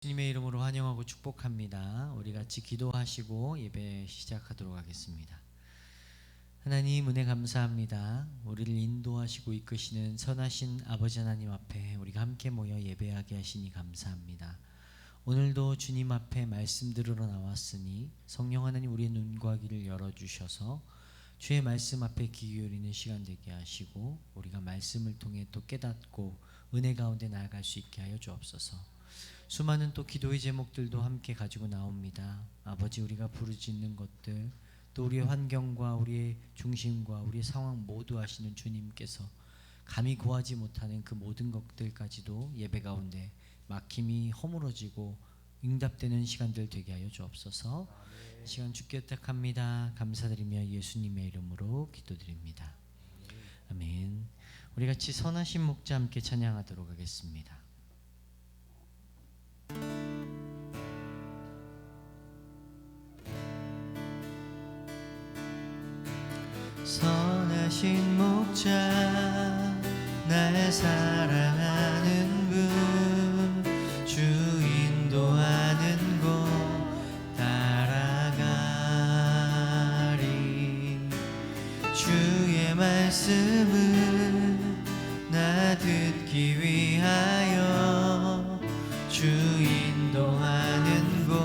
주님의 이름으로 환영하고 축복합니다. 우리 같이 기도하시고 예배 시작하도록 하겠습니다. 하나님 은혜 감사합니다. 우리를 인도하시고 이끄시는 선하신 아버지 하나님 앞에 우리가 함께 모여 예배하게 하시니 감사합니다. 오늘도 주님 앞에 말씀 들으러 나왔으니 성령 하나님 우리의 눈과 귀를 열어주셔서 주의 말씀 앞에 귀 기울이는 시간 되게 하시고 우리가 말씀을 통해 또 깨닫고 은혜 가운데 나아갈 수 있게 하여 주옵소서. 수많은 또 기도의 제목들도 함께 가지고 나옵니다. 아버지, 우리가 부르짖는 것들, 또 우리의 환경과 우리의 중심과 우리의 상황 모두 아시는 주님께서 감히 구하지 못하는 그 모든 것들까지도 예배 가운데 막힘이 허물어지고 응답되는 시간들 되게 하여 주옵소서. 시간 주께 부탁합니다. 감사드리며 예수님의 이름으로 기도드립니다. 아멘. 우리 같이 선하신 목자 함께 찬양하도록 하겠습니다. 선하신 목자, 날 사랑하는 분, 주 인도하는 곳 따라가리. 주의 말씀을 나 듣기 위하여 주 인도하는 곳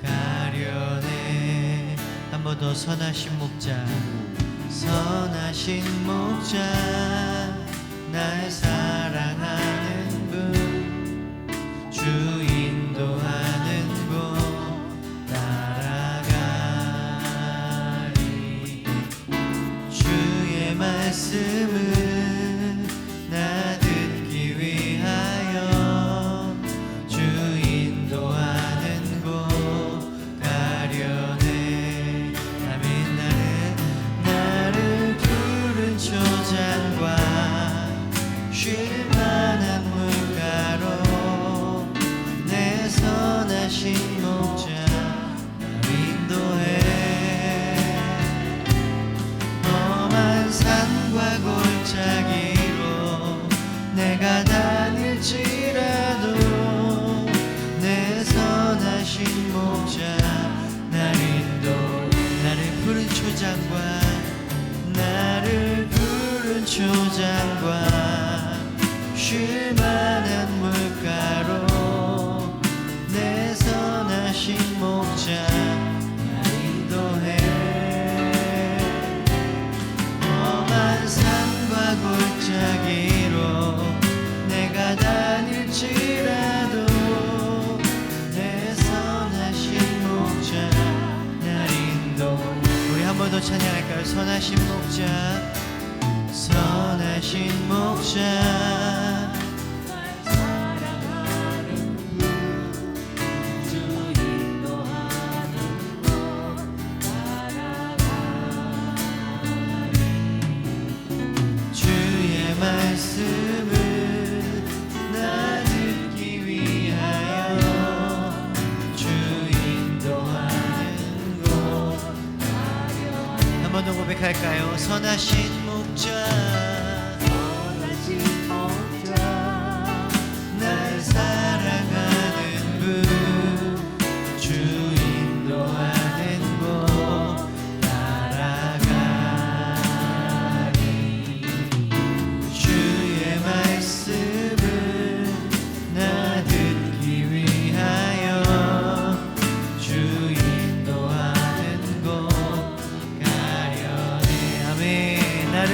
가려네. 한 번 더. 선하신 목자, 선하신 목자, 날 사랑하는 분, 주 인도하는 곳 따라가리. 주의 말씀을 나 듣기 위하여 주 인도하는 곳 가려네. 아멘. 나를 푸른 초장과 쉴만한 물가로 내 선하신 목자 날 인도해. 험한 산과 골짜기로 내가 다닐지라도 내 선하신 목자 날 인도. 나를 푸른 초장과 나를 푸른 초장과 쉴만한 물가로 내 선하신 목자 날 인도해. 험한 산과 골짜기로 내가 다닐지라도 내 선하신 목자 날 인도. 우리 한 번 더 찬양할까요? 선하신 목자, 선하신 목자, 날 사랑하는 분, 주 인도하는 곳 따라가리. 주의 말씀을 나 듣기 위하여 주 인도하는 곳. 한 번 더 고백할까요? 선하신 목자, 선하신 목자, 날 사랑하는 분, 주 인도하는 곳 따라가리. 주의 말씀을 나 듣기 위하여 주 인도하는 곳 가려네. 아멘. 나를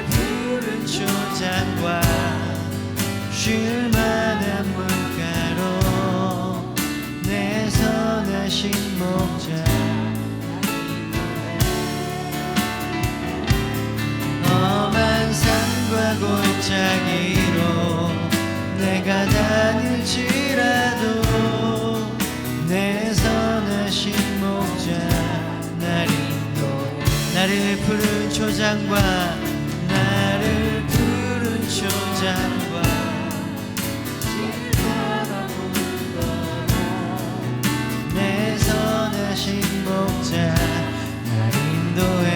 푸른 초장과 쉴만한 물가로 내 선하신 목자. 험한 산과 골짜기로 내가 다닐지라도 내 선하신 목자 날 인도. 나를 푸른 초장과 나를 푸른 초장과 내 선하신 목자 날 인도해.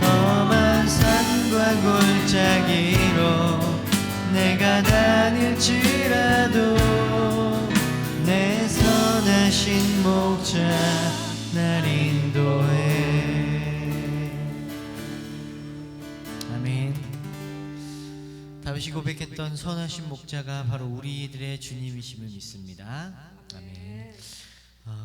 험한 산과 골짜기로 다닐지라도 내 선하신 목자 날 인도해. 아멘. 다윗이 고백했던 선하신 목자가 바로 우리들의 주님이심을 믿습니다. 아멘.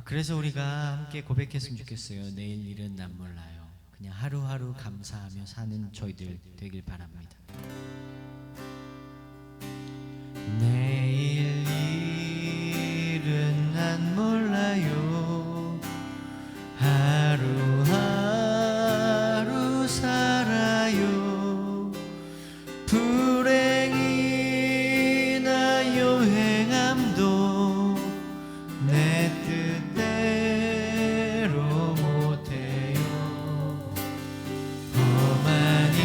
그래서 우리가 함께 고백했으면 좋겠어요. 내일 일은 난 몰라요. 그냥 하루하루 감사하며 사는 저희들 되길 바랍니다. 내일 일은 난 몰라요. 하루하루 살아요. 불행이나 요행함도 내 뜻대로 못해요. 험한 이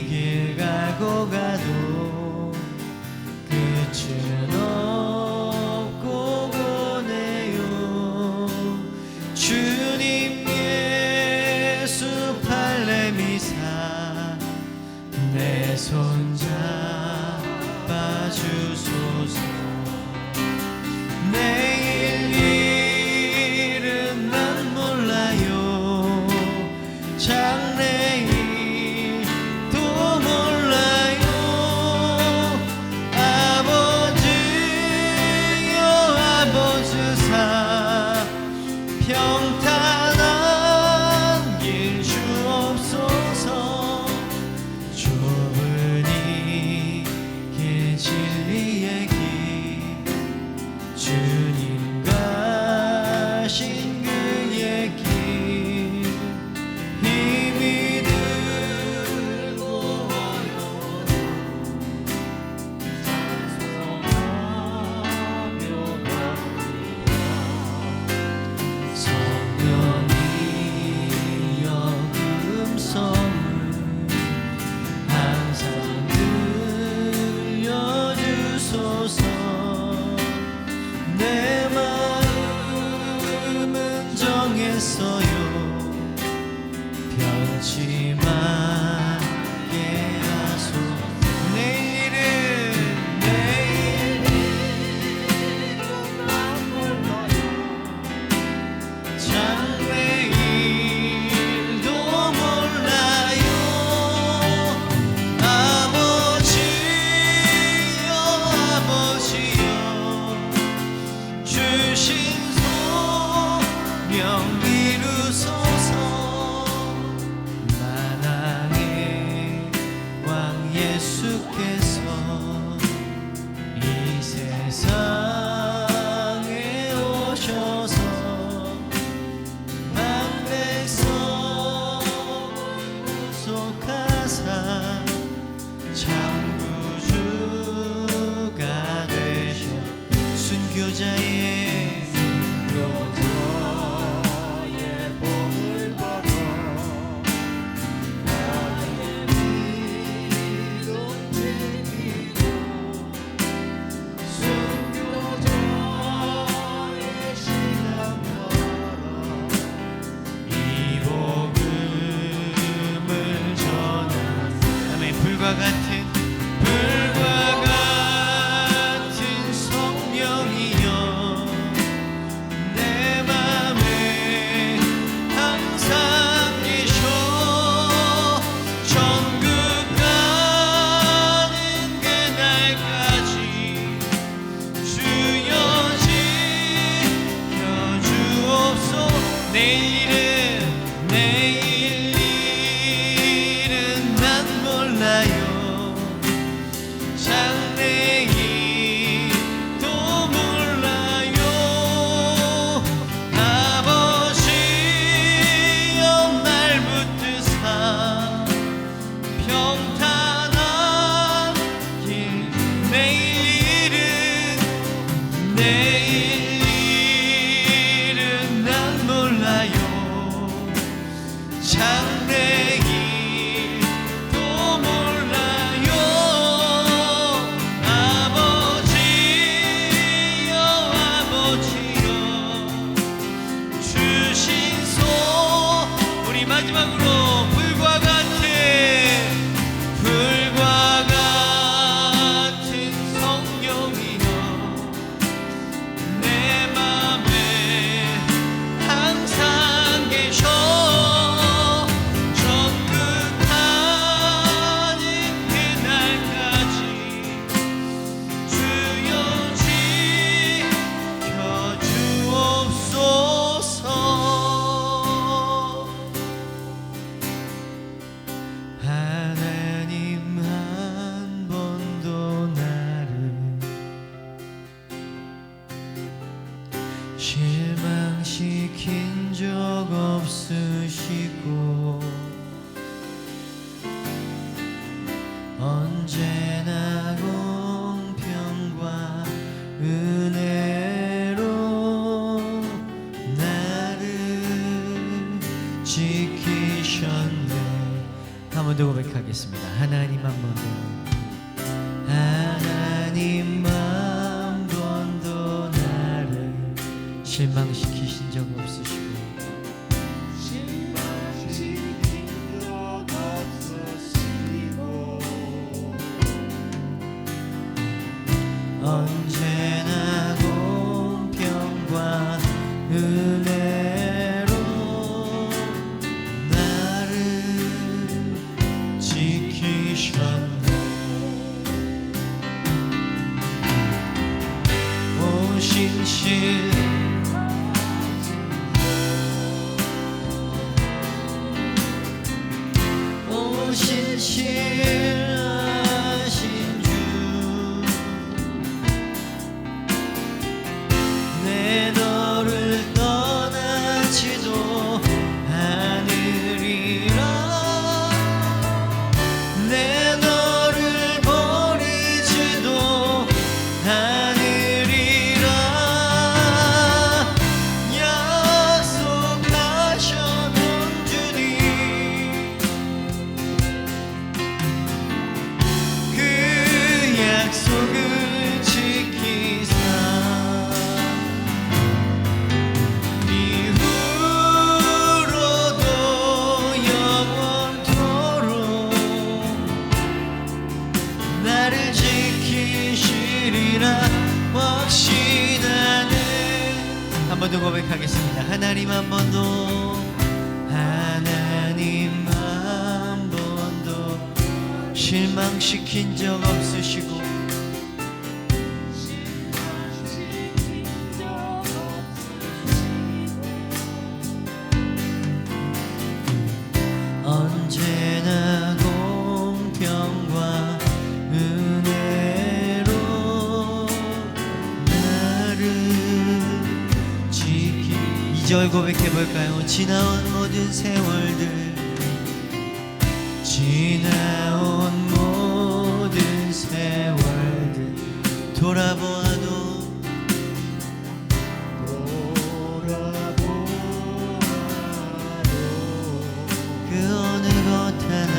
길 가고 가도 끝은 없고 보네요. 주님 예수 팔레미사 내 손 잡아주소서. 내일 일은 난 몰라요. 장래일도 몰라요. 아버지여 아버지사 평탄한 길 주옵소서. 좁은 이 길 진리의 길 실망시키신 적 없으시고 언제나 공평과 은혜로 나를 지키셨네. 오신 신 신실하신 주 내 너를 떠나지도 않으리라 내 너를 버리지도 않으리라 약속하셨던 주님 그 약속을 지키사 이후로도 영원토록 나를 지키시리라 확신하네. 한 번 더 고백하겠습니다. 하나님 한 번도 실망시킨 적 없으시고 언제나 공평과 은혜로 나를 지키 2절 고백해볼까요? 지나온 모든 세월들 지나온 모든 세월들 돌아보아도 그 어느 것 하나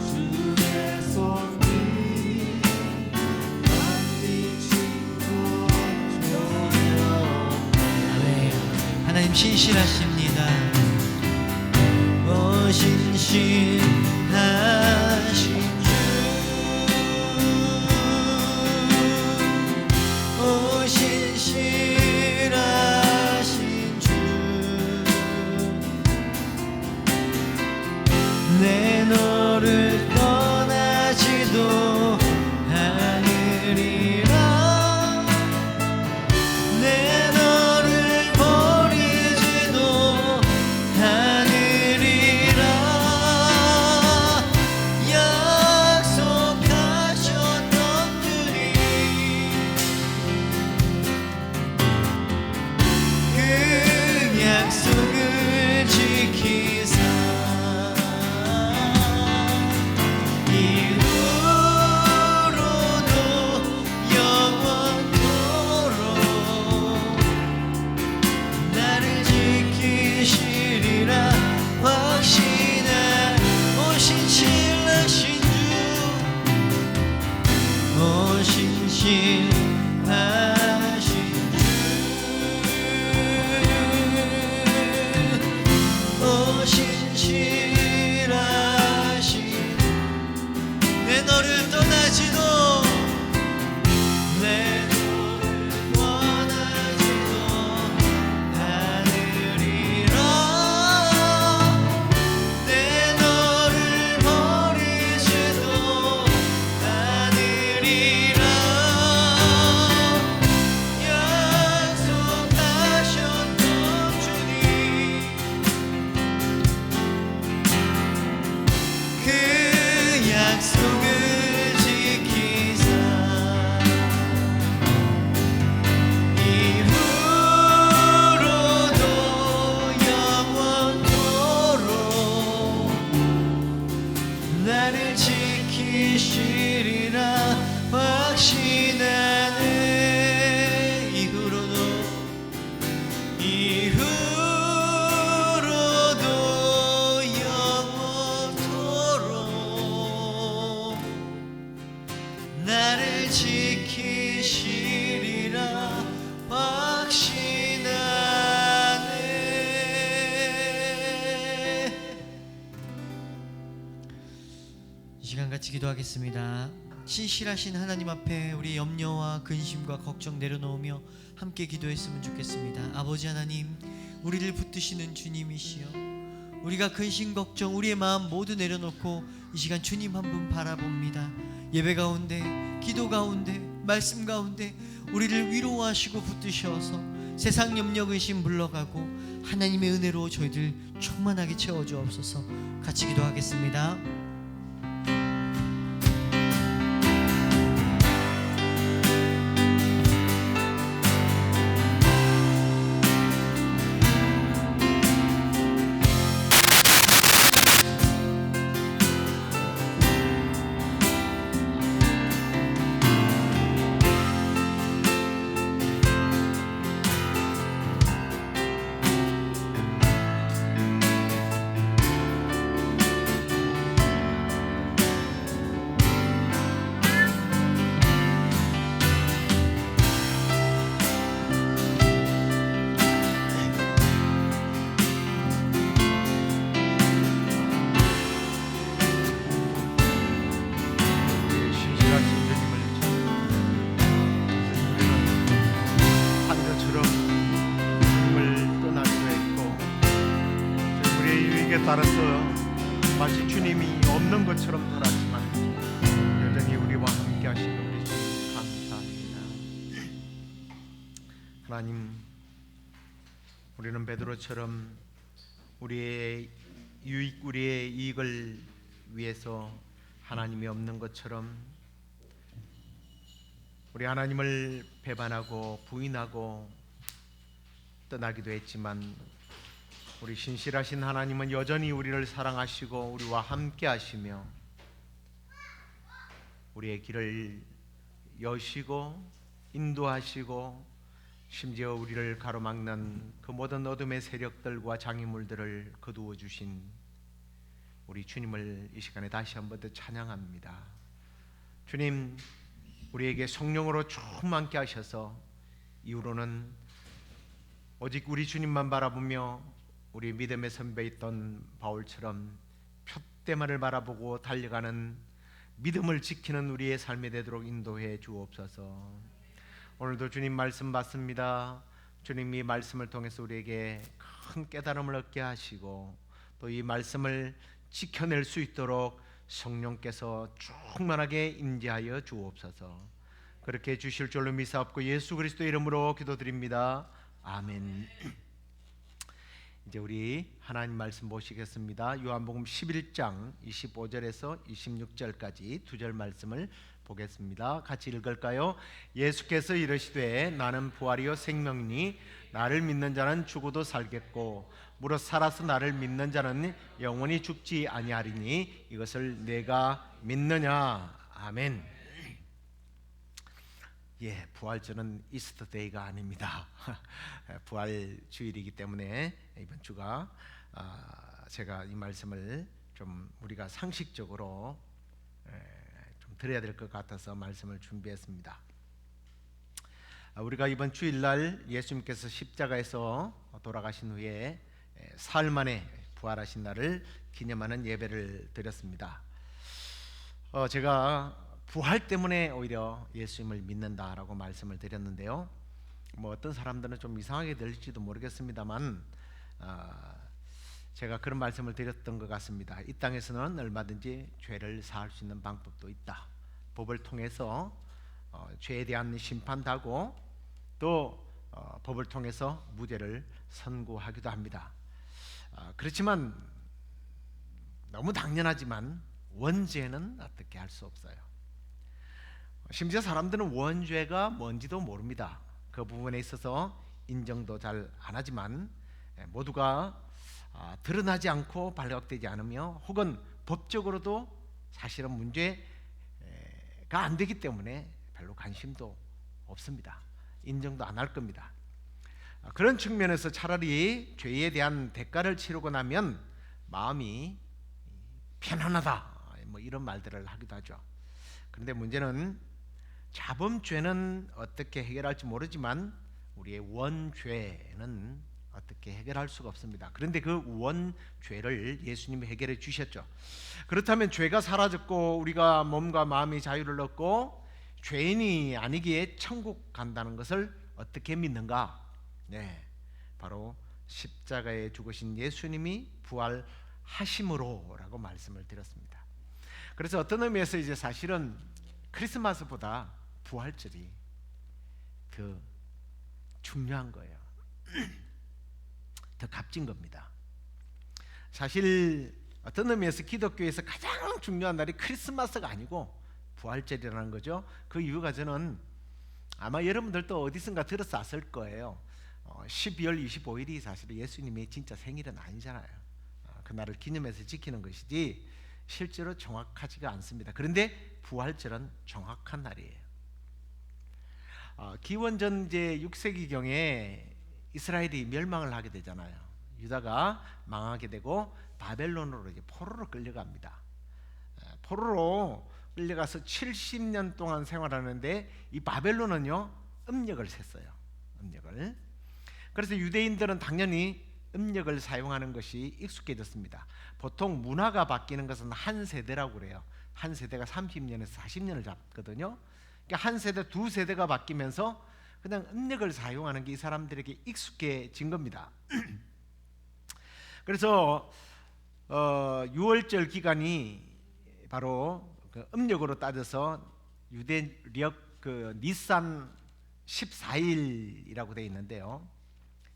주의 손이 하나님 신실하십니다. 신실하신 주 신실하신 주 내 너를 떠나지도 않으리라 내 너를 버리지도 않으리라 약속하셨던 주님 그 약속을 지키사 이후로도 영원토록 나를 지키시리라 확신한 신실하신 주 신실하신 주 신실하신 내 너를 떠나지도 내 너를 떠나지도 않으리라 내 너를 버리지도 않으리라 약속하셨던 주님 그 약속을 지키사 이후로도 영원토록 나를 지키시리라 확신하네. 이후로도 영원토록 나를 지키시리라 확신하네. 이 시간 같이 기도하겠습니다. 신실하신 하나님 앞에 우리 염려와 근심과 걱정 내려놓으며 함께 기도했으면 좋겠습니다. 아버지 하나님, 우리를 붙드시는 주님이시여, 우리가 근심 걱정 우리의 마음 모두 내려놓고 이 시간 주님 한 분 바라봅니다. 예배 가운데, 기도 가운데, 말씀 가운데 우리를 위로하시고 붙드셔서 세상 염려 근심 물러가고 하나님의 은혜로 저희들 충만하게 채워주옵소서. 같이 기도하겠습니다. 따라서 마치 주님이 없는 것처럼 살았지만 여전히 우리와 함께 하시는 우리 주님 감사합니다. 하나님, 우리는 베드로처럼 우리의 이익을 위해서 하나님이 없는 것처럼 우리 하나님을 배반하고 부인하고 떠나기도 했지만 우리 신실하신 하나님은 여전히 우리를 사랑하시고 우리와 함께 하시며 우리의 길을 여시고 인도하시고 심지어 우리를 가로막는 그 모든 어둠의 세력들과 장애물들을 거두어 주신 우리 주님을 이 시간에 다시 한번 더 찬양합니다. 주님, 우리에게 성령으로 충만케 하셔서 이후로는 오직 우리 주님만 바라보며 우리 믿음의 선배였던 바울처럼 표대만을 바라보고 달려가는 믿음을 지키는 우리의 삶이 되도록 인도해 주옵소서. 오늘도 주님 말씀 받습니다. 주님이 말씀을 통해서 우리에게 큰 깨달음을 얻게 하시고 또 이 말씀을 지켜낼 수 있도록 성령께서 충만하게 임재하여 주옵소서. 그렇게 주실 줄로 믿사옵고 예수 그리스도 이름으로 기도드립니다. 아멘. 이제 우리 하나님 말씀 보시겠습니다. 요한복음 11장 25절에서 26절까지 두 절 말씀을 보겠습니다. 같이 읽을까요? 예수께서 이르시되 나는 부활이요 생명이니 나를 믿는 자는 죽어도 살겠고 무릇 살아서 나를 믿는 자는 영원히 죽지 아니하리니 이것을 내가 믿느냐. 아멘. 예, 부활절은 이스터데이가 아닙니다. 부활 주일이기 때문에 이번 주가 제가 이 말씀을 좀 우리가 상식적으로 좀 드려야 될 것 같아서 말씀을 준비했습니다. 우리가 이번 주일날 예수님께서 십자가에서 돌아가신 후에 사흘 만에 부활하신 날을 기념하는 예배를 드렸습니다. 제가 부활 때문에 오히려 예수님을 믿는다라고 말씀을 드렸는데요. 뭐 어떤 사람들은 좀 이상하게 들릴지도 모르겠습니다만 제가 그런 말씀을 드렸던 것 같습니다. 이 땅에서는 얼마든지 죄를 사할 수 있는 방법도 있다. 법을 통해서 죄에 대한 심판하고 또 법을 통해서 무죄를 선고하기도 합니다. 그렇지만 너무 당연하지만 원죄는 어떻게 할 수 없어요. 심지어 사람들은 원죄가 뭔지도 모릅니다. 그 부분에 있어서 인정도 잘 안 하지만 모두가 드러나지 않고 발각되지 않으며 혹은 법적으로도 사실은 문제가 안 되기 때문에 별로 관심도 없습니다. 인정도 안 할 겁니다. 그런 측면에서 차라리 죄에 대한 대가를 치르고 나면 마음이 편안하다, 뭐 이런 말들을 하기도 하죠. 그런데 문제는 자범죄는 어떻게 해결할지 모르지만 우리의 원죄는 어떻게 해결할 수가 없습니다. 그런데 그 원죄를 예수님이 해결해 주셨죠. 그렇다면 죄가 사라졌고 우리가 몸과 마음의 자유를 얻고 죄인이 아니기에 천국 간다는 것을 어떻게 믿는가? 네, 바로 십자가에 죽으신 예수님이 부활하심으로라고 말씀을 드렸습니다. 그래서 어떤 의미에서 이제 사실은 크리스마스보다 부활절이 더 중요한 거예요. 더 값진 겁니다. 사실 어떤 의미에서 기독교에서 가장 중요한 날이 크리스마스가 아니고 부활절이라는 거죠. 그 이유가 저는 아마 여러분들도 어디선가 들어서 아실 거예요. 12월 25일이 사실 예수님의 진짜 생일은 아니잖아요. 그날을 기념해서 지키는 것이지 실제로 정확하지가 않습니다. 그런데 부활절은 정확한 날이에요. 기원전 이제 6세기경에 이스라엘이 멸망을 하게 되잖아요. 유다가 망하게 되고 바벨론으로 이제 포로로 끌려갑니다. 포로로 끌려가서 70년 동안 생활하는데 이 바벨론은요 음력을 셌어요. 음력을. 그래서 유대인들은 당연히 음력을 사용하는 것이 익숙해졌습니다. 보통 문화가 바뀌는 것은 한 세대라고 그래요. 한 세대가 30년에서 40년을 잡거든요. 그러니까 한 세대, 두 세대가 바뀌면서 그냥 음력을 사용하는 게 이 사람들에게 익숙해진 겁니다. 그래서 6월절 기간이 바로 그 음력으로 따져서 유대력 그 니산 14일이라고 되어 있는데요.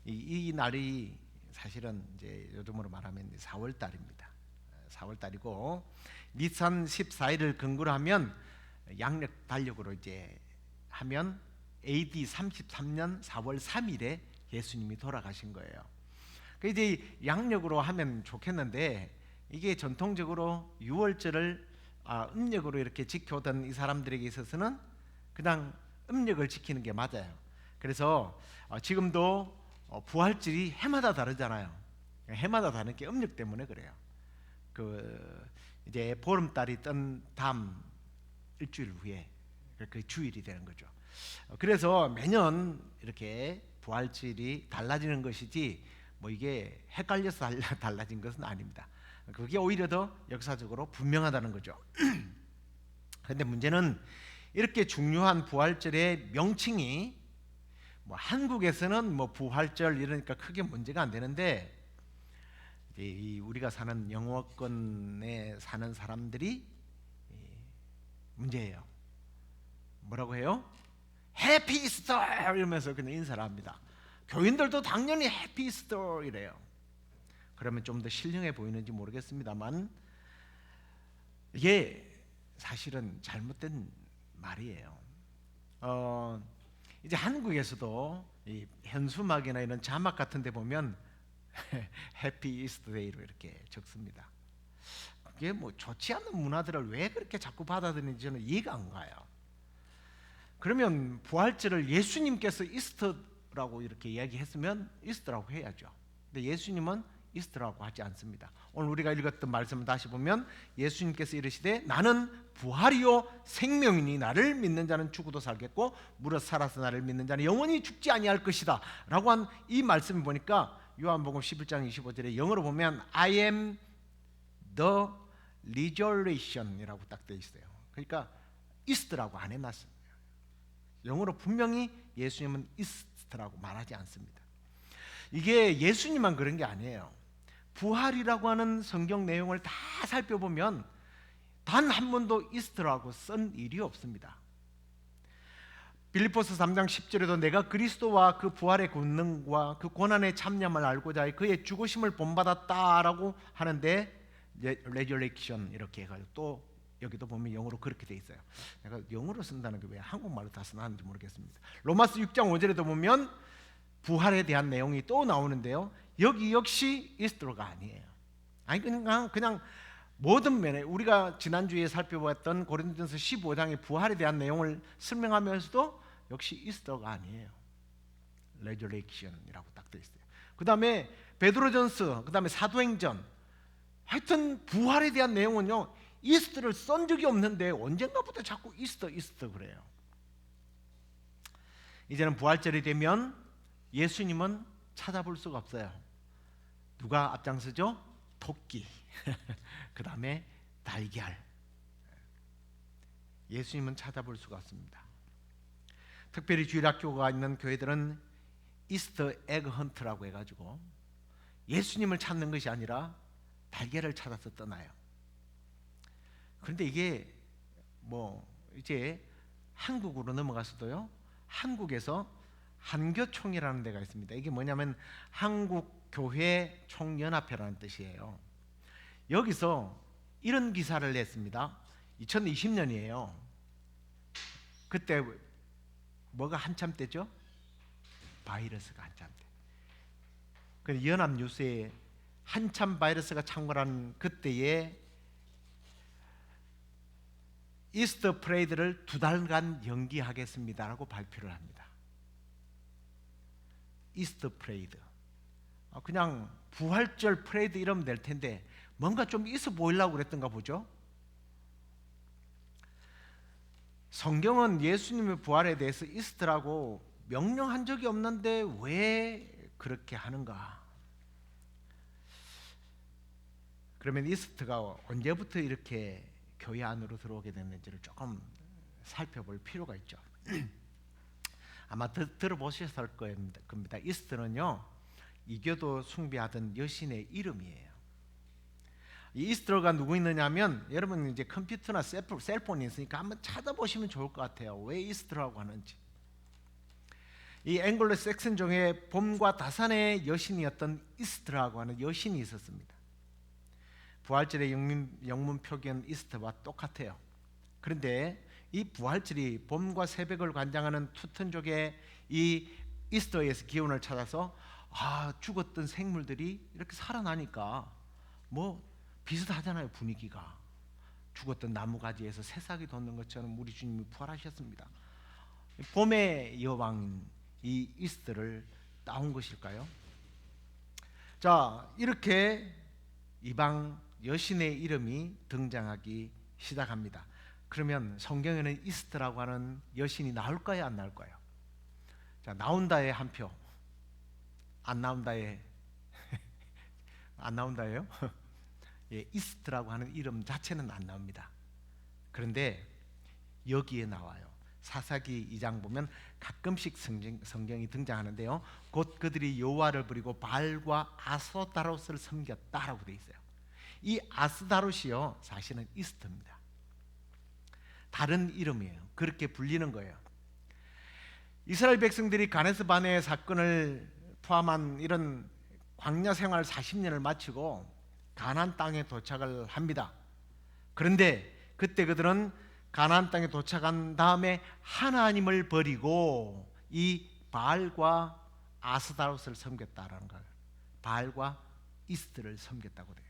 이 날이 사실은 이제 요즘으로 말하면 4월 달입니다. 4월 달이고 니산 14일을 근거로 하면 양력 달력으로 이제 하면 AD 33년 4월 3일에 예수님이 돌아가신 거예요. 그 이제 양력으로 하면 좋겠는데 이게 전통적으로 6월절을 음력으로 이렇게 지켜오던 이 사람들에게 있어서는 그냥 음력을 지키는 게 맞아요. 그래서 지금도 부활절이 해마다 다르잖아요. 해마다 다른 게 음력 때문에 그래요. 그 이제 보름달이 뜬 다음 일주일 후에 그 주일이 되는 거죠. 그래서 매년 이렇게 부활절이 달라지는 것이지 뭐 이게 헷갈려서 달라진 것은 아닙니다. 그게 오히려 더 역사적으로 분명하다는 거죠. 그런데 문제는 이렇게 중요한 부활절의 명칭이 뭐 한국에서는 뭐 부활절 이러니까 크게 문제가 안 되는데 이 우리가 사는 영어권에 사는 사람들이 문제예요. 뭐라고 해요? 해피 이스터 이러면서 그냥 인사를 합니다. 교인들도 당연히 해피 이스터 이래요. 그러면 좀 더 신령해 보이는지 모르겠습니다만 이게 사실은 잘못된 말이에요. 이제 한국에서도 이 현수막이나 이런 자막 같은 데 보면 해피 이스터데이로 이렇게 적습니다. 그게 뭐 좋지 않은 문화들을 왜 그렇게 자꾸 받아들이는지 저는 이해가 안 가요. 그러면 부활절을 예수님께서 이스터라고 이렇게 이야기했으면 이스터라고 해야죠. 근데 예수님은 이스터라고 하지 않습니다. 오늘 우리가 읽었던 말씀을 다시 보면 예수님께서 이르시되 나는 부활이요 생명이니 나를 믿는 자는 죽어도 살겠고 무릇 살아서 나를 믿는 자는 영원히 죽지 아니할 것이다 라고 한 이 말씀을 보니까 요한복음 11장 25절에 영어로 보면 I am the resurrection이라고 딱 되어 있어요. 그러니까 이스터라고 안 해놨습니다. 영어로 분명히 예수님은 이스터라고 말하지 않습니다. 이게 예수님만 그런 게 아니에요. 부활이라고 하는 성경 내용을 다 살펴보면 단 한 번도 이스터라고 쓴 일이 없습니다. 빌립보서 3장 10절에도 내가 그리스도와 그 부활의 권능과 그 고난의 참념을 알고자 그의 죽으심을 본받았다라고 하는데 resurrection 이렇게 해가지고 또 여기도 보면 영어로 그렇게 돼 있어요. 내가 영어로 쓴다는 게 왜 한국말로 다 쓰나는지 모르겠습니다. 로마서 6장 5절에도 보면 부활에 대한 내용이 또 나오는데요. 여기 역시 이스터가 아니에요. 아니 그냥 모든 면에 우리가 지난주에 살펴봤던 고린도전서 15장의 부활에 대한 내용을 설명하면서도 역시 이스터가 아니에요. 레저렉션이라고 딱 되어 있어요. 그 다음에 베드로전서, 그 다음에 사도행전, 하여튼 부활에 대한 내용은요 이스터를 쓴 적이 없는데 언젠가부터 자꾸 이스터 그래요. 이제는 부활절이 되면 예수님은 찾아볼 수가 없어요. 누가 앞장서죠? 토끼. 그 다음에 달걀. 예수님은 찾아볼 수가 없습니다. 특별히 주일학교가 있는 교회들은 이스터 에그 헌트라고 해가지고 예수님을 찾는 것이 아니라 달걀을 찾아서 떠나요. 그런데 이게 이제 한국으로 넘어가서도요, 한국에서 한교총이라는 데가 있습니다. 이게 뭐냐면 한국교회 총연합회라는 뜻이에요. 여기서 이런 기사를 냈습니다. 2020년이에요. 그때 뭐가 한참 때죠? 바이러스가 한참 때. 그 연합뉴스에 한참 바이러스가 창궐한 그때에 이스터 프레이드를 2달간 연기하겠습니다라고 발표를 합니다. 이스터 프레이드. 그냥 부활절 프레이드 이러면 될 텐데 뭔가 좀 있어 보이려고 그랬던가 보죠. 성경은 예수님의 부활에 대해서 이스터라고 명령한 적이 없는데 왜 그렇게 하는가? 그러면 이스터가 언제부터 이렇게 교회 안으로 들어오게 됐는지를 조금 살펴볼 필요가 있죠. 아마 들어보셨을 겁니다. 이스터는요, 이교도 숭배하던 여신의 이름이에요. 이 이스터가 누구 있느냐면, 여러분 이제 컴퓨터나 셀폰이 있으니까 한번 찾아보시면 좋을 것 같아요. 왜 이스터라고 하는지. 이 앵글로 섹슨종의 봄과 다산의 여신이었던 이스터라고 하는 여신이 있었습니다. 부활절의 영문 표기는 이스터와 똑같아요. 그런데 이 부활절이 봄과 새벽을 관장하는 투턴족의 이 이스터에서 기운을 찾아서 죽었던 생물들이 이렇게 살아나니까 비슷하잖아요. 분위기가 죽었던 나무가지에서 새싹이 돋는 것처럼 우리 주님이 부활하셨습니다. 봄의 여왕인 이 이스터를 따온 것일까요? 자, 이렇게 이방 여신의 이름이 등장하기 시작합니다. 그러면 성경에는 이스터라고 하는 여신이 나올까요? 안 나올까요? 자, 나온다에 한 표, 안 나온다에 안 나온다예요? 예, 이스터라고 하는 이름 자체는 안 나옵니다. 그런데 여기에 나와요. 사사기 2장 보면 가끔씩 성경이 등장하는데요, 곧 그들이 여호와를 부리고 바알과 아스타롯을 섬겼다라고 되어 있어요. 이 아스타롯이요, 사실은 이스터입니다. 다른 이름이에요. 그렇게 불리는 거예요. 이스라엘 백성들이 가데스 바네의 사건을 포함한 이런 광야 생활 40년을 마치고 가나안 땅에 도착을 합니다. 그런데 그때 그들은 가나안 땅에 도착한 다음에 하나님을 버리고 이 바알과 아스타롯을 섬겼다라는 거예요. 바알과 이스터를 섬겼다고 돼요.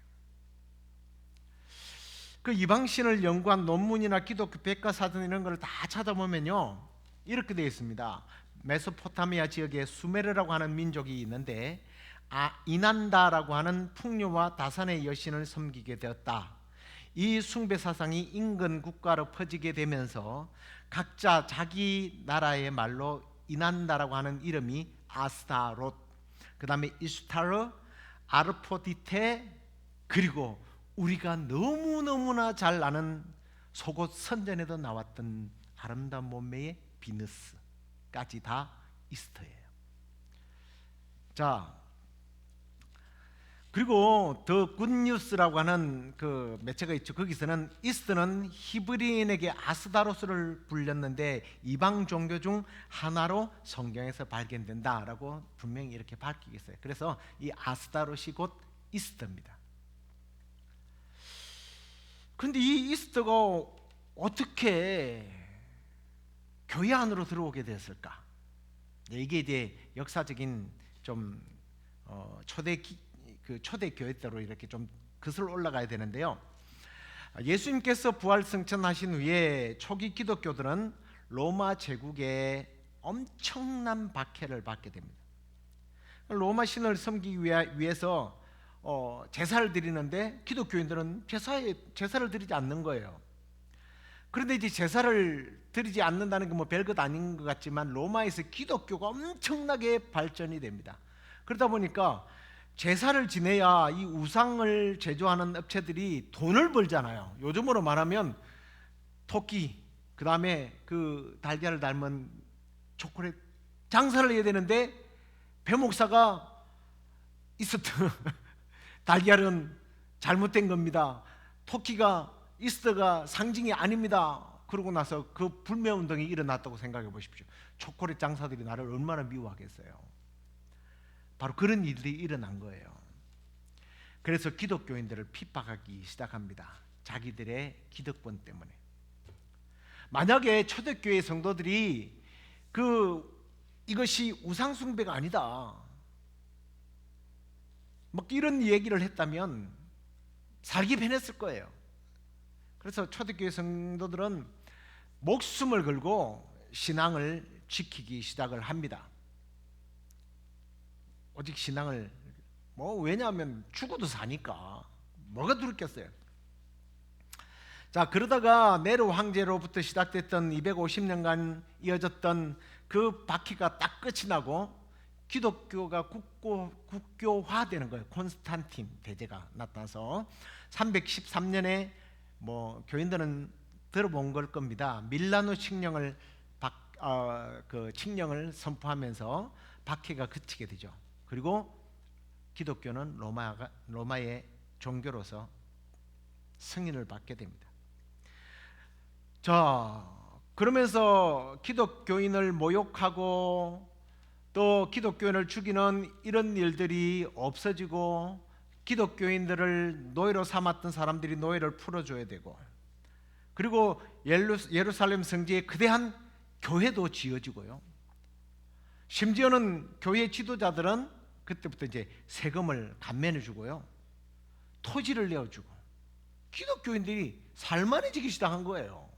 그 이방신을 연구한 논문이나 기독교 백과사전 이런 걸 다 찾아보면요, 이렇게 되어 있습니다. 메소포타미아 지역에 수메르라고 하는 민족이 있는데 이난다라고 하는 풍요와 다산의 여신을 섬기게 되었다. 이 숭배 사상이 인근 국가로 퍼지게 되면서 각자 자기 나라의 말로 이난다라고 하는 이름이 아스타롯, 그 다음에 이슈타르, 아르포디테, 그리고 우리가 너무너무나 잘 아는 속옷 선전에도 나왔던 아름다운 몸매의 비너스까지 다 이스터예요. 자, 그리고 더 굿뉴스라고 하는 그 매체가 있죠. 거기서는 이스터는 히브리인에게 아스타롯을 불렸는데 이방 종교 중 하나로 성경에서 발견된다라고 분명히 이렇게 밝히겠어요. 그래서 이 아스타롯이 곧 이스터입니다. 그런데 이 이스터가 어떻게 교회 안으로 들어오게 되었을까? 이게 이제 역사적인 좀 초대 교회대로 이렇게 좀 거슬러 올라가야 되는데요. 예수님께서 부활 승천하신 후에 초기 기독교들은 로마 제국의 엄청난 박해를 받게 됩니다. 로마 신을 섬기기 위해서 제사를 드리는데 기독교인들은 제사를 드리지 않는 거예요. 그런데 이제 제사를 드리지 않는다는 게 뭐 별것 아닌 것 같지만 로마에서 기독교가 엄청나게 발전이 됩니다. 그러다 보니까 제사를 지내야 이 우상을 제조하는 업체들이 돈을 벌잖아요. 요즘으로 말하면 토끼, 그 다음에 그 달걀을 닮은 초콜릿 장사를 해야 되는데 배 목사가 이스터 달걀은 잘못된 겁니다. 토끼가 이스터가 상징이 아닙니다. 그러고 나서 그 불매운동이 일어났다고 생각해 보십시오. 초콜릿 장사들이 나를 얼마나 미워하겠어요. 바로 그런 일들이 일어난 거예요. 그래서 기독교인들을 핍박하기 시작합니다. 자기들의 기득권 때문에. 만약에 초대교회 성도들이 이것이 우상숭배가 아니다, 뭐 이런 얘기를 했다면 살기 편했을 거예요. 그래서 초대교회 성도들은 목숨을 걸고 신앙을 지키기 시작을 합니다. 오직 신앙을 왜냐하면 죽어도 사니까 뭐가 두렵겠어요. 자, 그러다가 네로 황제로부터 시작됐던 250년간 이어졌던 그 박해가 딱 끝이 나고 기독교가 국교화되는 거예요. 콘스탄틴 대제가 나타나서 313년에 교인들은 들어본 걸 겁니다. 밀라노 칙령을 칙령을 선포하면서 박해가 그치게 되죠. 그리고 기독교는 로마의 종교로서 승인을 받게 됩니다. 자, 그러면서 기독교인을 모욕하고 또 기독교인을 죽이는 이런 일들이 없어지고 기독교인들을 노예로 삼았던 사람들이 노예를 풀어줘야 되고, 그리고 예루살렘 성지에 거대한 교회도 지어지고요. 심지어는 교회 지도자들은 그때부터 이제 세금을 감면해 주고요, 토지를 내어주고 기독교인들이 살만해지기 시작한 거예요.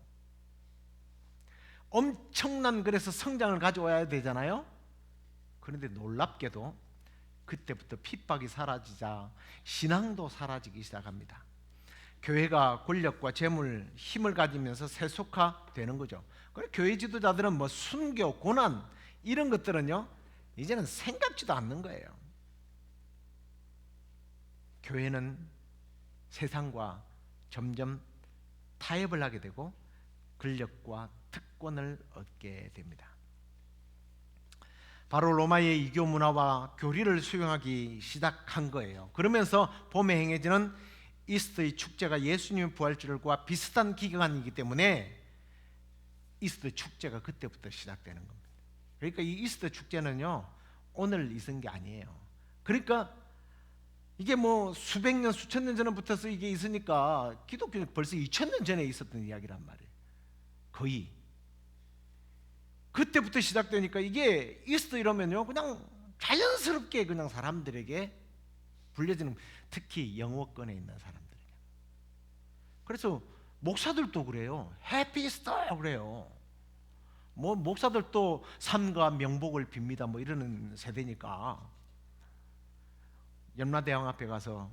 엄청난 그래서 성장을 가져와야 되잖아요. 그런데 놀랍게도 그때부터 핍박이 사라지자 신앙도 사라지기 시작합니다. 교회가 권력과 재물, 힘을 가지면서 세속화되는 거죠. 그래서 교회 지도자들은 순교, 고난 이런 것들은요 이제는 생각지도 않는 거예요. 교회는 세상과 점점 타협을 하게 되고 권력과 특권을 얻게 됩니다. 바로 로마의 이교 문화와 교리를 수용하기 시작한 거예요. 그러면서 봄에 행해지는 이스터의 축제가 예수님의 부활절과 비슷한 기간이기 때문에 이스터 축제가 그때부터 시작되는 겁니다. 그러니까 이 이스터 축제는요 오늘 있은 게 아니에요. 그러니까 이게 수백 년, 수천 년 전부터 이게 있으니까 기독교는 벌써 2000년 전에 있었던 이야기란 말이에요. 거의 그때부터 시작되니까 이게 이스터 이러면요 그냥 자연스럽게 그냥 사람들에게 불려지는, 특히 영어권에 있는 사람들에게. 그래서 목사들도 그래요. 해피 이스터 그래요. 목사들도 삶과 명복을 빕니다 이러는 세대니까 연마대왕 앞에 가서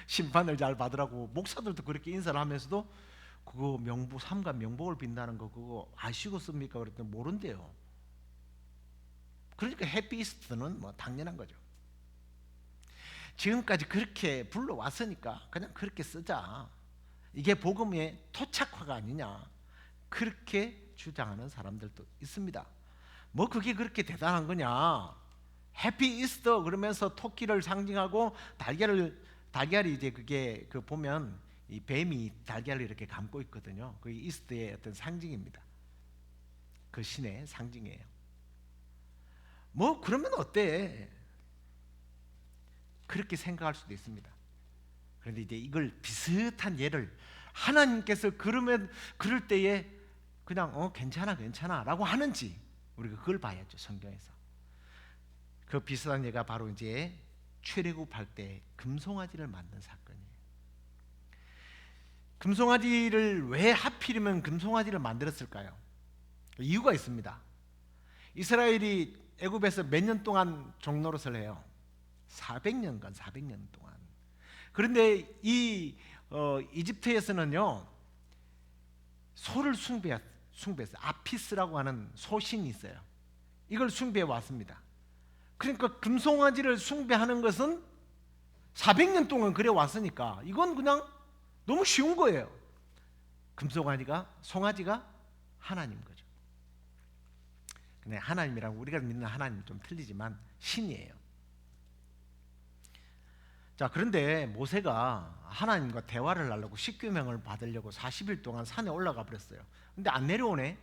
심판을 잘 받으라고 목사들도 그렇게 인사를 하면서도 그거 삶과 명복을 빈다는 거 그거 아시고 씁니까? 그랬더니 모른대요. 그러니까 해피이스트는 당연한 거죠. 지금까지 그렇게 불러왔으니까 그냥 그렇게 쓰자. 이게 복음의 토착화가 아니냐, 그렇게 주장하는 사람들도 있습니다. 그게 그렇게 대단한 거냐? 해피이스터 그러면서 토끼를 상징하고 달걀이 이제 그게 보면 이 뱀이 달걀을 이렇게 감고 있거든요. 그게 이스터의 어떤 상징입니다. 그 신의 상징이에요. 그러면 어때? 그렇게 생각할 수도 있습니다. 그런데 이제 이걸 비슷한 예를 하나님께서 그럴 때에 그냥 괜찮아 라고 하는지 우리가 그걸 봐야죠. 성경에서 그 비슷한 예가 바로 이제 출애굽할 때 금송아지를 만든 사건이에요. 금송아지를 왜 하필이면 금송아지를 만들었을까요? 이유가 있습니다. 이스라엘이 애굽에서 몇 년 동안 종노릇을 해요. 400년 동안. 그런데 이 이집트에서는요 소를 숭배했어요. 아피스라고 하는 소신이 있어요. 이걸 숭배해 왔습니다. 그러니까 금송아지를 숭배하는 것은 400년 동안 그래 왔으니까 이건 그냥 너무 쉬운 거예요. 송아지가 하나님 거죠. 근데 하나님이라고 우리가 믿는 하나님은 좀 틀리지만 신이에요. 자, 그런데 모세가 하나님과 대화를 하려고 십계명을 받으려고 40일 동안 산에 올라가 버렸어요. 근데 안 내려오네.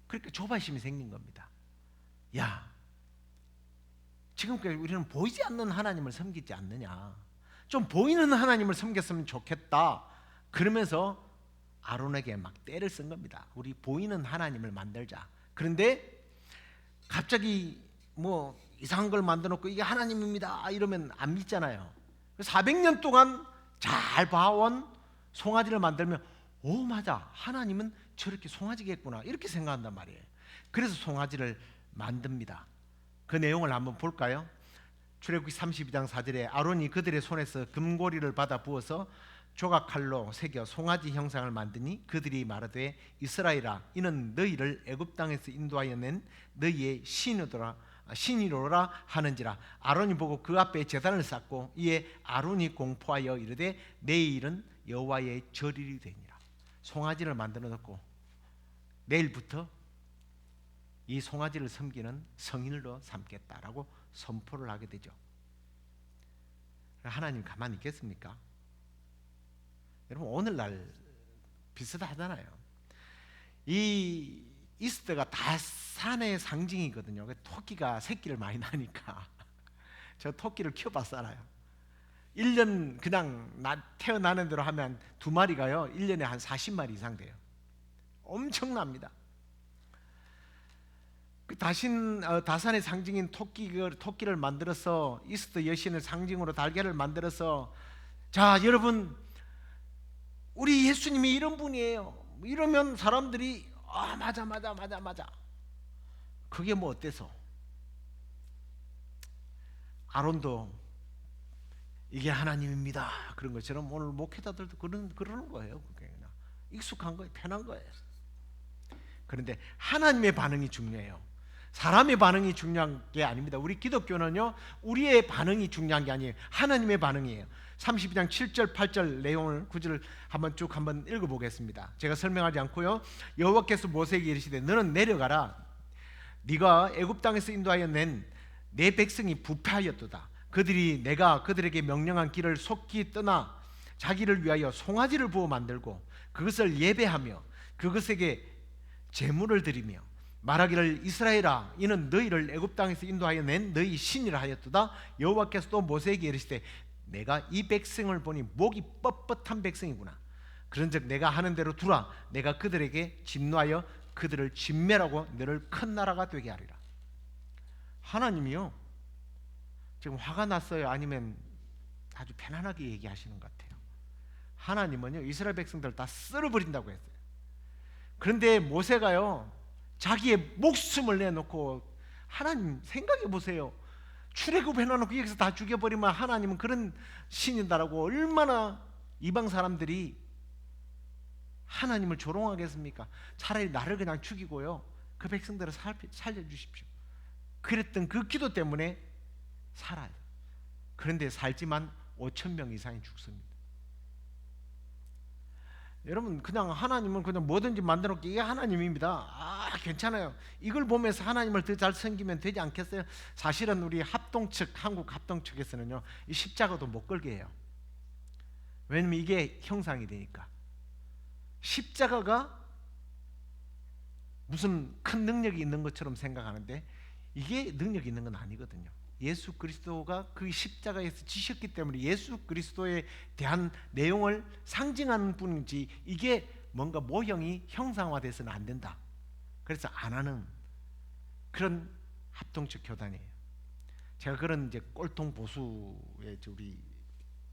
그러니까 조바심이 생긴 겁니다. 야, 지금까지 우리는 보이지 않는 하나님을 섬기지 않느냐, 좀 보이는 하나님을 섬겼으면 좋겠다. 그러면서 아론에게 막 떼를 쓴 겁니다. 우리 보이는 하나님을 만들자. 그런데 갑자기 뭐 이상한 걸 만들어 놓고 이게 하나님입니다 이러면 안 믿잖아요. 400년 동안 잘 봐온 송아지를 만들면 오, 맞아, 하나님은 저렇게 송아지겠구나 이렇게 생각한단 말이에요. 그래서 송아지를 만듭니다. 그 내용을 한번 볼까요? 출애굽기 32장 4절에 아론이 그들의 손에서 금고리를 받아 부어서 조각칼로 새겨 송아지 형상을 만드니 그들이 말하되 이스라엘아, 이는 너희를 애굽 땅에서 인도하여 낸 너희의 신이로라 하는지라. 아론이 보고 그 앞에 제단을 쌓고 이에 아론이 공포하여 이르되 내일은 여호와의 절일이 되니라. 송아지를 만들어 놓고 내일부터 이 송아지를 섬기는 성인으로 삼겠다라고 선포를 하게 되죠. 하나님 가만히 있겠습니까? 여러분, 오늘날 비슷하잖아요. 이 이스터가 다 산의 상징이거든요. 토끼가 새끼를 많이 나니까 저 토끼를 키워봐서 알아요. 1년 그냥 태어나는 대로 하면 2마리가요 1년에 한 40마리 이상 돼요. 엄청납니다. 그 다산의 상징인 토끼를 만들어서 이스터 여신을 상징으로 달걀을 만들어서, 자 여러분, 우리 예수님이 이런 분이에요 이러면 사람들이 맞아. 그게 뭐 어때서? 아론도 이게 하나님입니다 그런 것처럼 오늘 목회자들도 그러는 거예요. 그게 그냥 익숙한 거예요. 편한 거예요. 그런데 하나님의 반응이 중요해요. 사람의 반응이 중요한 게 아닙니다. 우리 기독교는요, 우리의 반응이 중요한 게 아니에요. 하나님의 반응이에요. 32장 7절 8절 내용을 9절 한번 읽어보겠습니다. 제가 설명하지 않고요. 여호와께서 모세에게 이르시되 너는 내려가라. 네가 애굽 땅에서 인도하여 낸 내 백성이 부패하였도다. 그들이 내가 그들에게 명령한 길을 속히 떠나 자기를 위하여 송아지를 부어 만들고 그것을 예배하며 그것에게 제물을 드리며 말하기를 이스라엘아, 이는 너희를 애굽 땅에서 인도하여 낸 너희 신이라 하였도다. 여호와께서 또 모세에게 이르시되 내가 이 백성을 보니 목이 뻣뻣한 백성이구나. 그런즉 내가 하는 대로 두라. 내가 그들에게 진노하여 그들을 진멸하고 너를 큰 나라가 되게 하리라. 하나님이요, 지금 화가 났어요? 아니면 아주 편안하게 얘기하시는 것 같아요? 하나님은요, 이스라엘 백성들 다 쓸어버린다고 했어요. 그런데 모세가요, 자기의 목숨을 내놓고, 하나님 생각해 보세요. 출애굽 해놔놓고 여기서 다 죽여버리면 하나님은 그런 신이다라고 얼마나 이방 사람들이 하나님을 조롱하겠습니까? 차라리 나를 그냥 죽이고요, 그 백성들을 살려주십시오. 그랬던 그 기도 때문에 살아요. 그런데 살지만 5,000명 이상이 죽습니다. 여러분, 그냥 하나님은 그냥 뭐든지 만들어놓기, 이게 하나님입니다. 괜찮아요. 이걸 보면서 하나님을 더 잘 섬기면 되지 않겠어요? 사실은 우리 한국 합동 측에서는요, 이 십자가도 못 걸게 해요. 왜냐면 이게 형상이 되니까. 십자가가 무슨 큰 능력이 있는 것처럼 생각하는데 이게 능력이 있는 건 아니거든요. 예수 그리스도가 그 십자가에서 지셨기 때문에 예수 그리스도에 대한 내용을 상징하는 뿐이지 이게 뭔가 모형이 형상화돼서는 안 된다. 그래서 안 하는 그런 합동적 교단이에요. 제가 그런 이제 꼴통 보수에 우리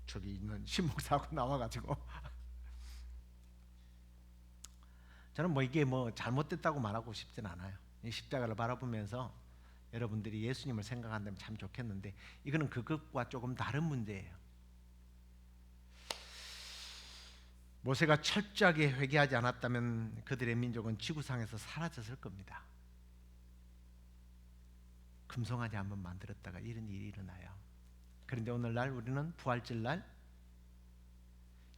저기 있는 신목사하고 나와가지고 저는 뭐 이게 뭐 잘못됐다고 말하고 싶진 않아요. 이 십자가를 바라보면서 여러분들이 예수님을 생각한다면 참 좋겠는데 이거는 그것과 조금 다른 문제예요. 모세가 철저하게 회개하지 않았다면 그들의 민족은 지구상에서 사라졌을 겁니다. 금송아지 한번 만들었다가 이런 일이 일어나요. 그런데 오늘날 우리는 부활절날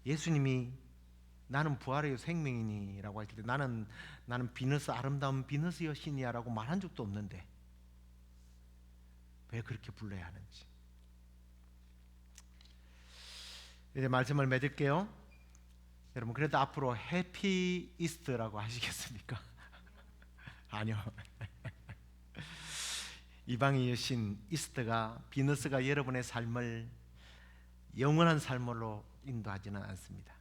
예수님이 나는 부활의 생명이니라고 할 때 나는 비너스, 아름다운 비너스 여신이야라고 말한 적도 없는데 왜 그렇게 불러야 하는지. 이제 말씀을 맺을게요. 여러분, 그래도 앞으로 해피 이스트라고 하시겠습니까? 아니요. 이방의 여신 이스트가, 비너스가 여러분의 삶을 영원한 삶으로 인도하지는 않습니다.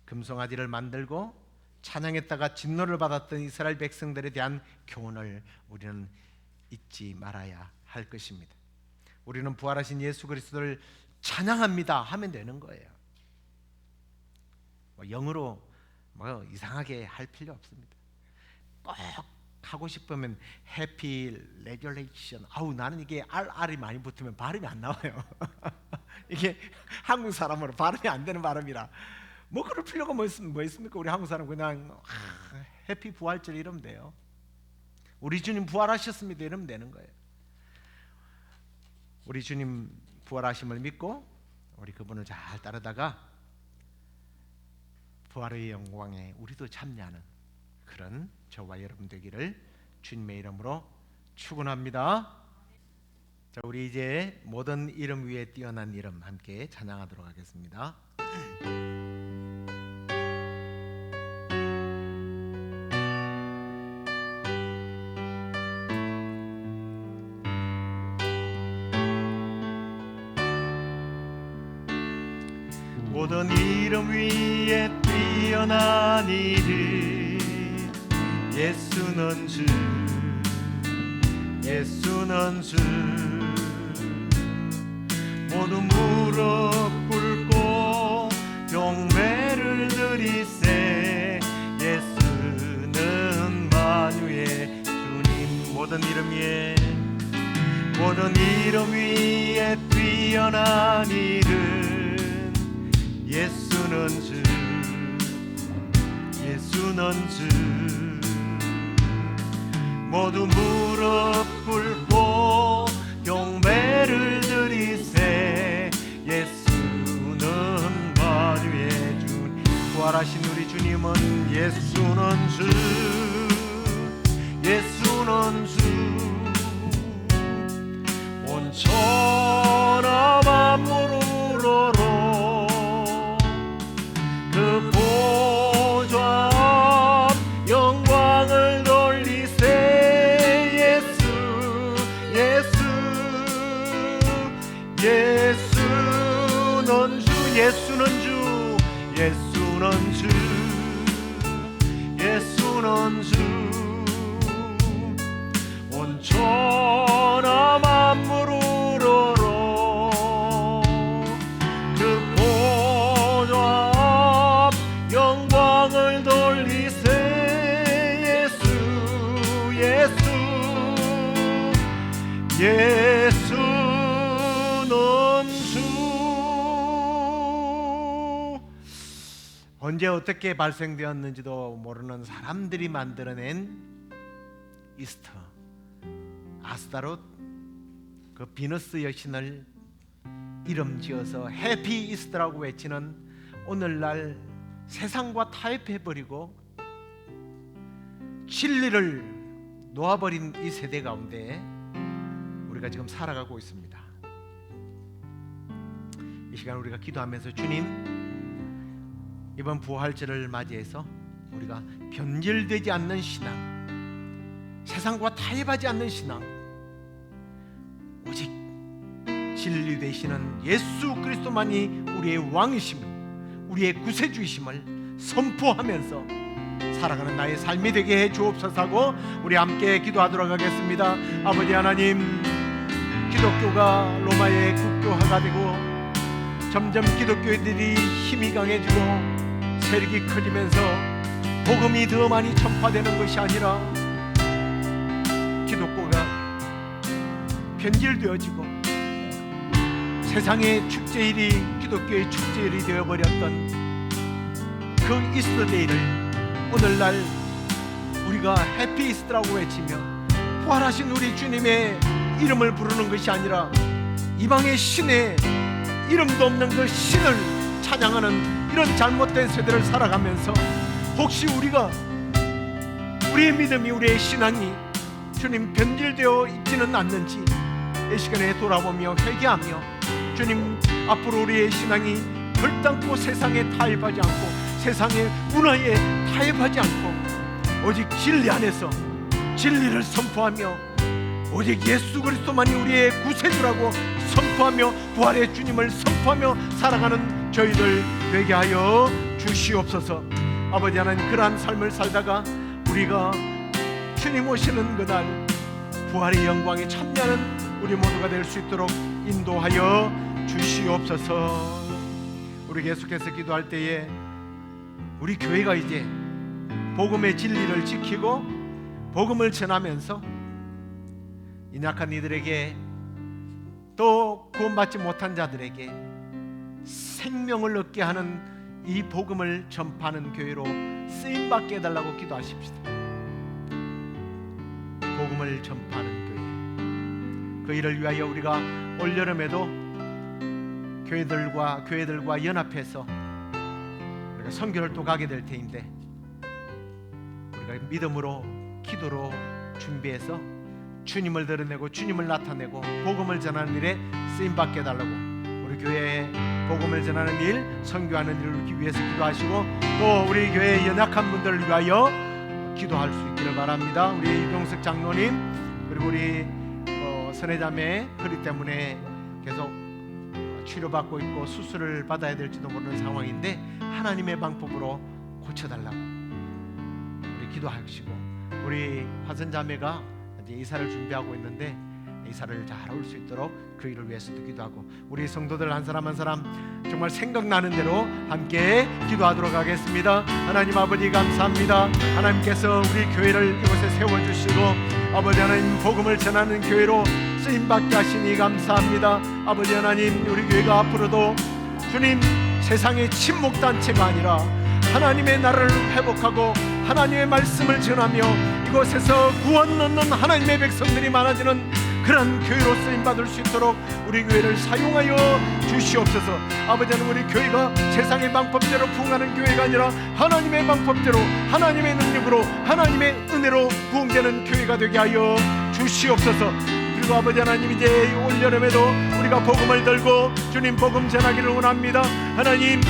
금송아지를 만들고 찬양했다가 진노를 받았던 이스라엘 백성들에 대한 교훈을 우리는 잊지 말아야 할 것입니다. 우리는 부활하신 예수 그리스도를 찬양합니다 하면 되는 거예요. 영어로 이상하게 할 필요 없습니다. 꼭 하고 싶으면 해피 레귤레이션. 나는 이게 RR이 많이 붙으면 발음이 안 나와요. 이게 한국 사람으로 발음이 안 되는 발음이라 그럴 필요가 뭐 있습니까? 우리 한국 사람 그냥 해피 부활절 이러면 돼요. 우리 주님 부활하셨습니다 이러면 되는 거예요. 우리 주님 부활하심을 믿고 우리 그분을 잘 따르다가 부활의 영광에 우리도 참여하는 그런 저와 여러분 되기를 주님의 이름으로 축원합니다. 자, 우리 이제 모든 이름 위에 뛰어난 이름 함께 찬양하도록 하겠습니다. 모든 이름 위에 뛰어난 이름 예수는 주, 예수는 주. 모두 무릎 꿇고 경배를 드리세. 예수는 만유의 주님. 모든 이름 위에, 모든 이름 위에 뛰어난 이름 예수는 주, 예수는 주. 모두 무릎 꿇고 경배를 드리세. 예수는 만유의 주. 부활하신 우리 주님은 예수는 주, 예수는 주. 온 천하 만물을 우러러 그 보좌 앞 영광을 돌리세. 예수, 예수, 예수는 주, 예수는 주, 예수는 주, 예수는 주. 온 천하 만물 우러러 그 보좌 앞 영광을 돌리세. 예수, 예수, 예수는 주. 언제 어떻게 발생되었는지도 모르는 사람들이 만들어낸 이스터, 아스타롯, 그 비너스 여신을 이름 지어서 해피 이스터라고 외치는 오늘날 세상과 타협해버리고 진리를 놓아버린 이 세대 가운데 우리가 지금 살아가고 있습니다. 이 시간 우리가 기도하면서 주님, 이번 부활절을 맞이해서 우리가 변질되지 않는 신앙, 세상과 타협하지 않는 신앙, 오직 진리 되시는 예수 그리스도만이 우리의 왕이심, 우리의 구세주이심을 선포하면서 살아가는 나의 삶이 되게 해 주옵소서 하고 우리 함께 기도하도록 하겠습니다. 아버지 하나님, 기독교가 로마의 국교화가 되고 점점 기독교인들이 힘이 강해지고 세력이 커지면서 복음이 더 많이 전파되는 것이 아니라 기독교가 변질되어지고 세상의 축제일이 기독교의 축제일이 되어버렸던 그 이스터데이를 오늘날 우리가 해피 이스터라고 외치며 부활하신 우리 주님의 이름을 부르는 것이 아니라 이방의 신의 이름도 없는 그 신을 찬양하는 이런 잘못된 세대를 살아가면서 혹시 우리의 믿음이, 우리의 신앙이 주님 변질되어 있지는 않는지 이 시간에 돌아보며 회개하며 주님 앞으로 우리의 신앙이 결단코 세상에 타협하지 않고 세상의 문화에 타협하지 않고 오직 진리 안에서 진리를 선포하며 오직 예수 그리스도만이 우리의 구세주라고 선포하며 부활의 주님을 선포하며 살아가는 저희들 되게 하여 주시옵소서. 아버지 하나님, 그러한 삶을 살다가 우리가 주님 오시는 그날 부활의 영광에 참여하는 우리 모두가 될 수 있도록 인도하여 주시옵소서. 우리 계속해서 기도할 때에 우리 교회가 이제 복음의 진리를 지키고 복음을 전하면서 인약한 이들에게 또 구원받지 못한 자들에게 생명을 얻게 하는 이 복음을 전파하는 교회로 쓰임받게 해달라고 기도하십시다. 복음을 전파하는 교회, 그 일을 위하여 우리가 올여름에도 교회들과 연합해서 우리가 선교를 또 가게 될 테인데 우리가 믿음으로 기도로 준비해서 주님을 드러내고 주님을 나타내고 복음을 전하는 일에 쓰임받게 해달라고, 우리 교회에 복음을 전하는 일, 선교하는 일을 위해서 기도하시고 또 우리 교회의 연약한 분들을 위하여 기도할 수 있기를 바랍니다. 우리 이병석 장로님 그리고 우리 선혜자매 허리 때문에 계속 치료받고 있고 수술을 받아야 될지도 모르는 상황인데 하나님의 방법으로 고쳐달라고 우리 기도하시고, 우리 화선자매가 이제 이사를 준비하고 있는데 이사를 잘 올 수 있도록 그 일을 위해서도 기도하고, 우리 성도들 한 사람 한 사람 정말 생각나는 대로 함께 기도하도록 하겠습니다. 하나님 아버지 감사합니다. 하나님께서 우리 교회를 이곳에 세워주시고 아버지 하나님 복음을 전하는 교회로 쓰임받게 하시니 감사합니다. 아버지 하나님, 우리 교회가 앞으로도 주님 세상의 침묵단체가 아니라 하나님의 나라를 회복하고 하나님의 말씀을 전하며 이곳에서 구원 얻는 하나님의 백성들이 많아지는 그런 교회로 쓰임받을 수 있도록 우리 교회를 사용하여 주시옵소서. 아버지는 우리 교회가 세상의 방법대로 부흥하는 교회가 아니라 하나님의 방법대로 하나님의 능력으로 하나님의 은혜로 부흥되는 교회가 되게 하여 주시옵소서. 그리고 아버지 하나님, 이제 올여름에도 우리가 복음을 들고 주님 복음 전하기를 원합니다. 하나님,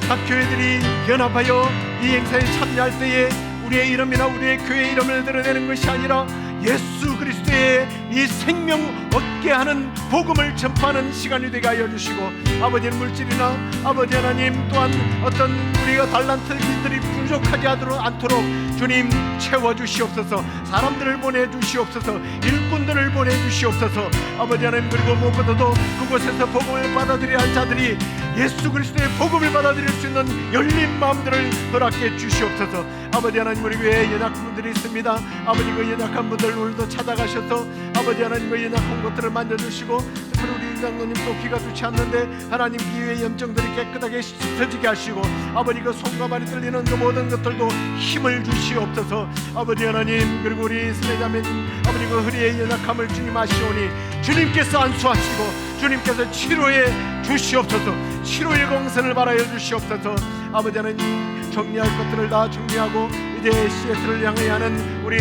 각 교회들이 연합하여 이 행사에 참여할 때에 우리의 이름이나 우리의 교회의 이름을 드러내는 것이 아니라 예수 그리스도의 이 생명 얻게 하는 복음을 전파하는 시간이 되게 하여 주시고, 아버지는 물질이나 아버지 하나님 또한 어떤 우리가 달란트들이 부족하지 않도록 주님 채워주시옵소서. 사람들을 보내주시옵소서. 일꾼들을 보내주시옵소서. 아버지 하나님, 그리고 무엇보다도 그곳에서 복음을 받아들여야 할 자들이 예수 그리스도의 복음을 받아들일 수 있는 열린 마음들을 허락해 주시옵소서. 아버지 하나님, 우리 교회에 연약한 분들이 있습니다. 아버지, 그 연약한 분들 오늘도 찾아가셔서 아버지 하나님 그 연약한 것들을 만져주시고, 특별히 우리 장로님도 귀가 좋지 않는데 하나님 귀의 염증들이 깨끗하게 씻어지게 하시고, 아버지 그 손과 발이 들리는 그 모든 것들도 힘을 주시옵소서. 아버지 하나님, 그리고 우리 스네자매님 아버지 그 허리의 연약함을 주님 아시오니 주님께서 안수하시고 주님께서 치료해 주시옵소서. 치료의 공선을 바라여 주시옵소서. 아버지 하나님, 정리할 것들을 다 정리하고 이제 시애틀을 향해 하는 우리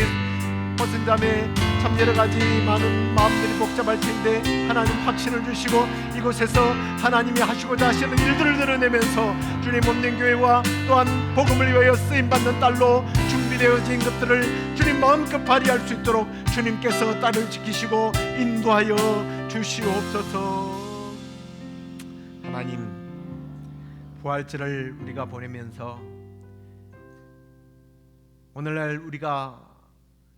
허선자매 참 여러가지 많은 마음들이 복잡할 텐데 하나님 확신을 주시고 이곳에서 하나님이 하시고자 하시는 일들을 드러내면서 주님 없는 교회와 또한 복음을 위하여 쓰임받는 딸로 준비되어진 것들을 주님 마음껏 발휘할 수 있도록 주님께서 딸을 지키시고 인도하여 주시옵소서. 하나님, 부활절을 우리가 보내면서 오늘날 우리가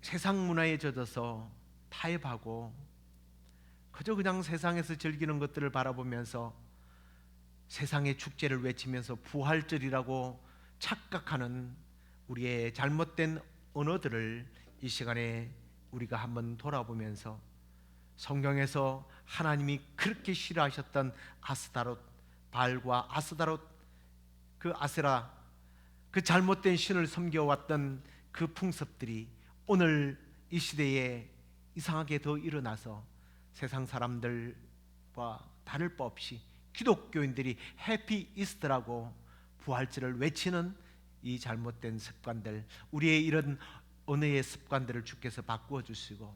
세상 문화에 젖어서 타협하고 그저 그냥 세상에서 즐기는 것들을 바라보면서 세상의 축제를 외치면서 부활절이라고 착각하는 우리의 잘못된 언어들을 이 시간에 우리가 한번 돌아보면서 성경에서 하나님이 그렇게 싫어하셨던 아스타롯 발과 아스타롯 그 아세라 그 잘못된 신을 섬겨왔던 그 풍습들이 오늘 이 시대에 이상하게 더 일어나서 세상 사람들과 다를 바 없이 기독교인들이 해피 이스터라고 부활절을 외치는 이 잘못된 습관들, 우리의 이런 언어의 습관들을 주께서 바꾸어 주시고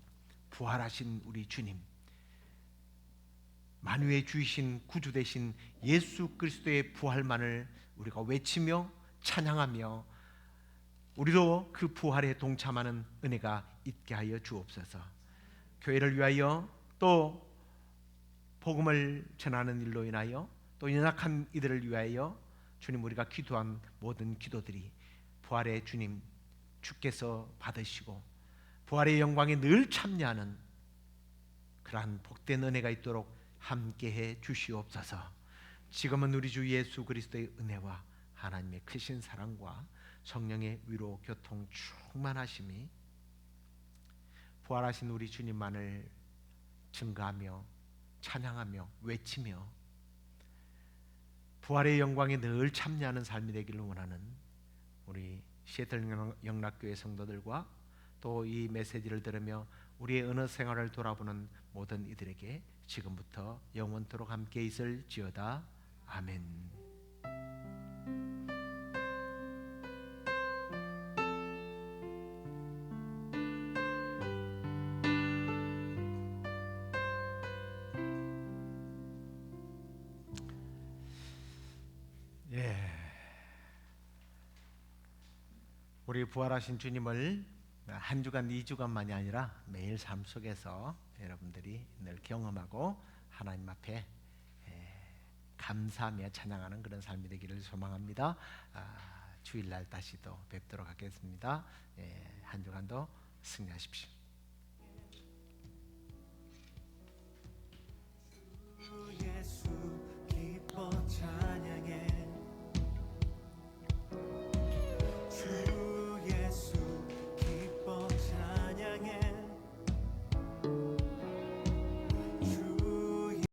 부활하신 우리 주님, 만유의 주이신 구주 되신 예수 그리스도의 부활만을 우리가 외치며 찬양하며 우리도 그 부활에 동참하는 은혜가 있게 하여 주옵소서. 교회를 위하여 또 복음을 전하는 일로 인하여 또 연약한 이들을 위하여 주님, 우리가 기도한 모든 기도들이 부활의 주님 주께서 받으시고 부활의 영광에 늘 참여하는 그러한 복된 은혜가 있도록 함께해 주시옵소서. 지금은 우리 주 예수 그리스도의 은혜와 하나님의 크신 사랑과 성령의 위로 교통 충만하심이 부활하신 우리 주님만을 증가하며 찬양하며 외치며 부활의 영광에 늘 참여하는 삶이 되기를 원하는 우리 시애틀 영락교회 성도들과 또 이 메시지를 들으며 우리의 언어 생활을 돌아보는 모든 이들에게 지금부터 영원토록 함께 있을지어다. 아멘. 우리 부활하신 주님을 한 주간, 2주간만이 아니라 매일 삶 속에서 여러분들이 늘 경험하고 하나님 앞에 감사하며 찬양하는 그런 삶이 되기를 소망합니다. 주일날 다시 또 뵙도록 하겠습니다. 한 주간도 승리하십시오.